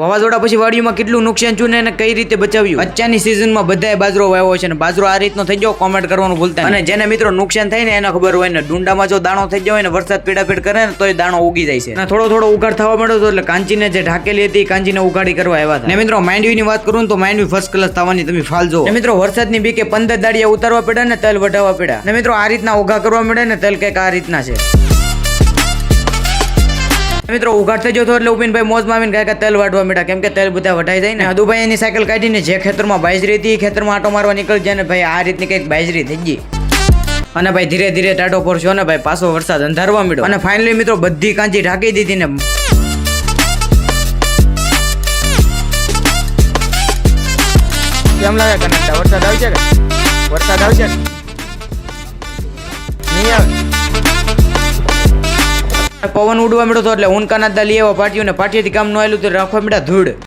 વાવાઝોડા પછી વાડીમાં કેટલું નુકસાન થયું ને એને કઈ રીતે બચાવ્યું? અત્યારની સિઝનમાં બધાએ બાજરો વાવ્યો છે અને બાજરો આ રીતનો થઈ ગયો કોમેન્ટ કરવાનું ભૂલતા નહીં. અને જેને મિત્રો નુકસાન થાય ને એને ખબર હોય ને ડુંડામાં જો દાણો થઈ ગયો હોય ને વરસાદ પીડાપીડ કરે ને તો એ દાણો ઉગી જાય છે અને થોડો ઉગાડ થવા માંડ્યો તો એટલે કાંચીને જે ઢાકેલી હતી કાંચીને ઉગાડી કરવા આવ્યા હતા. ને મિત્રો માંડવીની વાત કરું ને તો માંડવી ફર્સ્ટ ક્લાસ થવાની તમે ફાલ જો. ને મિત્રો વરસાદની બીકે 15 દાડિયા ઉતારવા પડ્યા ને તલ વટાવવા પડ્યા. ને મિત્રો આ રીતના ઉઘા કરવા મળે ને તલ કઈક આ રીતના છે. મિત્રો ઉઘાડ થઈ જતો એટલે ઉપિનભાઈ મોજમાં આવીને કાંઈક તેલ વાટવા માંડ્યા કેમ કે તેલ બધા વટાઈ જાય ને. અદુભાઈ એની સાયકલ કાઢીને જે ખેતરમાં બાજરી હતી એ ખેતરમાં આટો મારવા નીકળી જાય ને ભાઈ આ રીતની કંઈક બાજરી થઈ ગઈ. અને ભાઈ ધીરે ધીરે ટાટો પડશો ને ભાઈ પાછો વરસાદ અંધારવા માંડ્યો અને ફાઇનલી મિત્રો બધી કાંચી ઢાંકી દીધી ને કેમ લાગે કનેક્ટ વરસાદ આવશે કે વરસાદ આવશે નહીં આવે. પવન ઉડવા મળ્યો હતો એટલે ઊનકાના દા લઈ આવ્યા પાટીઓ ને પાટીએથી કામ ન આવેલું તો રાખવા મળ્યા ધૂળ.